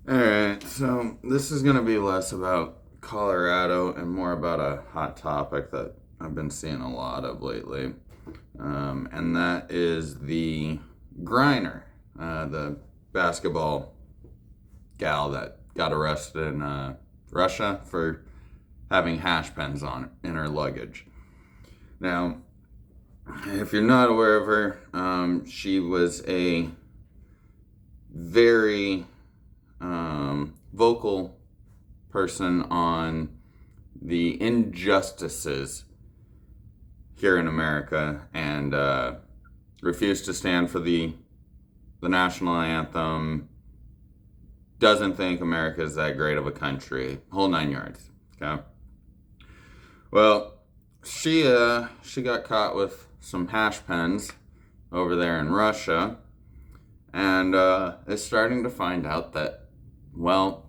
Alright, so this is going to be less about Colorado and more about a hot topic that I've been seeing a lot of lately. And that is the Griner, the basketball gal that got arrested in Russia for having hash pens on in her luggage. Now, if you're not aware of her, she was a very vocal person on the injustices here in America and refused to stand for the national anthem. Doesn't think America is that great of a country. Whole 9 yards. Okay. Well, she got caught with some hash pens over there in Russia, and is starting to find out that, well,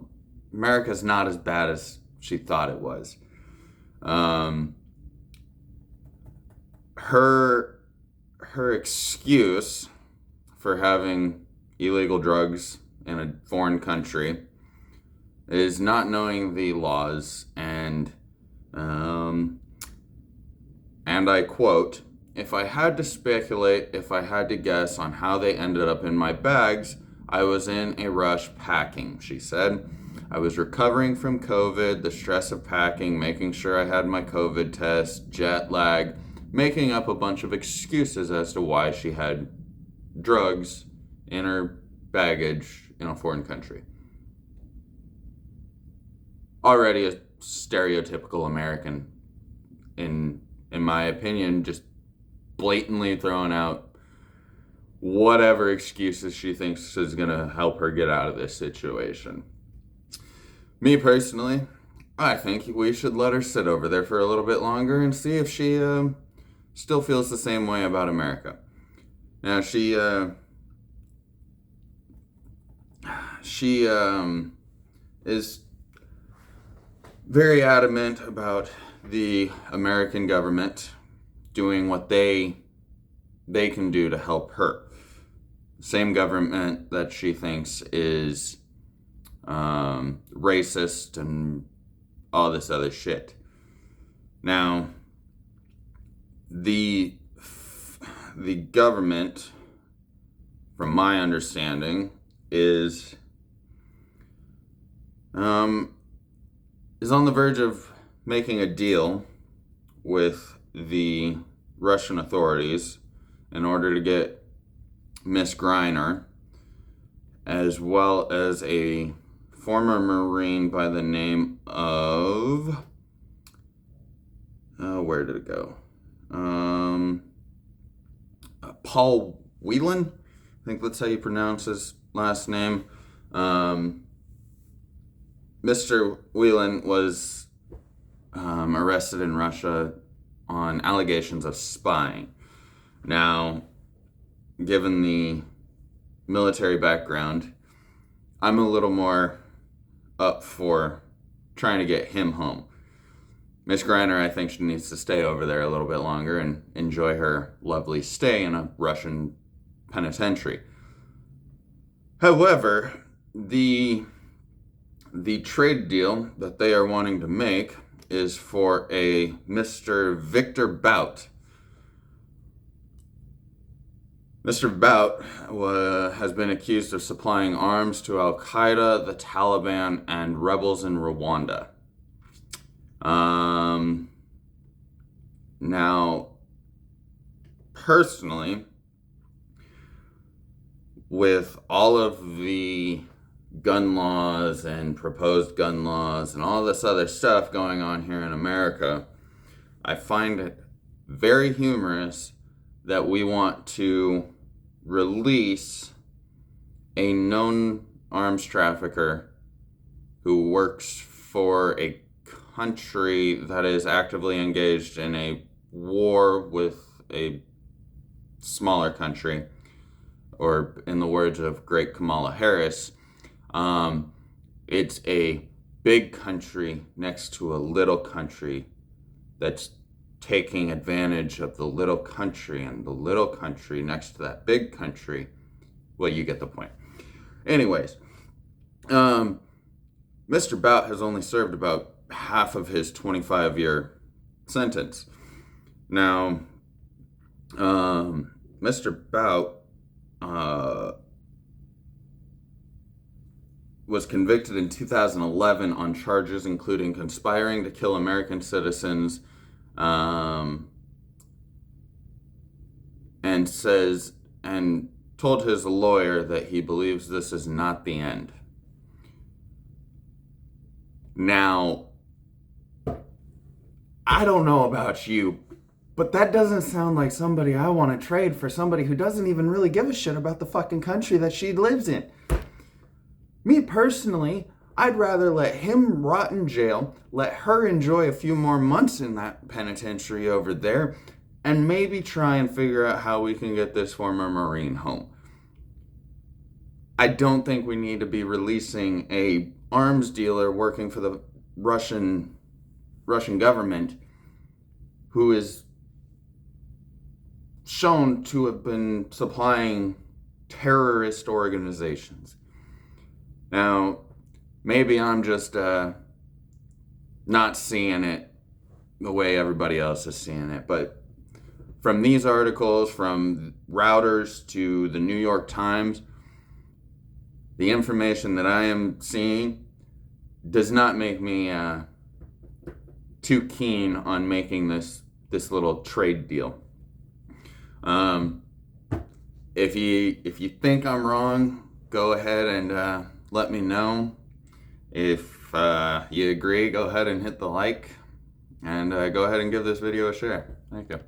America's not as bad as she thought it was. Her excuse for having illegal drugs in a foreign country is not knowing the laws, and I quote, "If I had to speculate, if I had to guess on how they ended up in my bags, I was in a rush packing," she said. "I was recovering from COVID, the stress of packing, making sure I had my COVID test, jet lag, making up a bunch of excuses as to why she had drugs in her baggage in a foreign country." Already a stereotypical American, in my opinion, just blatantly throwing out whatever excuses she thinks is going to help her get out of this situation. Me personally, I think we should let her sit over there for a little bit longer and see if she still feels the same way about America. Now, she is very adamant about the American government doing what they can do to help her. Same government that she thinks is racist and all this other shit. Now, the government, from my understanding, is on the verge of making a deal with the Russian authorities in order to get Miss Griner, as well as a former Marine by the name of, where did it go? Paul Whelan, I think that's how you pronounce his last name. Mr. Whelan was arrested in Russia on allegations of spying. Now, given the military background, I'm a little more up for trying to get him home. Miss Griner, I think she needs to stay over there a little bit longer and enjoy her lovely stay in a Russian penitentiary. However, the trade deal that they are wanting to make is for a Mr. Victor Bout. Mr. Bout has been accused of supplying arms to Al Qaeda, the Taliban, and rebels in Rwanda. Now, personally, with all of the gun laws and proposed gun laws and all this other stuff going on here in America, I find it very humorous that we want to release a known arms trafficker who works for a country that is actively engaged in a war with a smaller country, or in the words of great Kamala Harris, it's a big country next to a little country that's taking advantage of the little country, and the little country next to that big country. Well, you get the point. Anyways, Um, Mr. Bout has only served about half of his 25-year sentence. Now, Mr. Bout was convicted in 2011 on charges including conspiring to kill American citizens, and told his lawyer that he believes this is not the end. Now, I don't know about you, but that doesn't sound like somebody I want to trade for somebody who doesn't even really give a shit about the fucking country that she lives in. Me personally, I'd rather let him rot in jail, let her enjoy a few more months in that penitentiary over there, and maybe try and figure out how we can get this former Marine home. I don't think we need to be releasing a arms dealer working for the Russian government who is shown to have been supplying terrorist organizations. Now, maybe I'm just not seeing it the way everybody else is seeing it, but from these articles, from Routers to the New York Times, the information that I am seeing does not make me too keen on making this little trade deal. If you think I'm wrong, go ahead and let me know. If you agree, go ahead and hit the like, and go ahead and give this video a share. Thank you.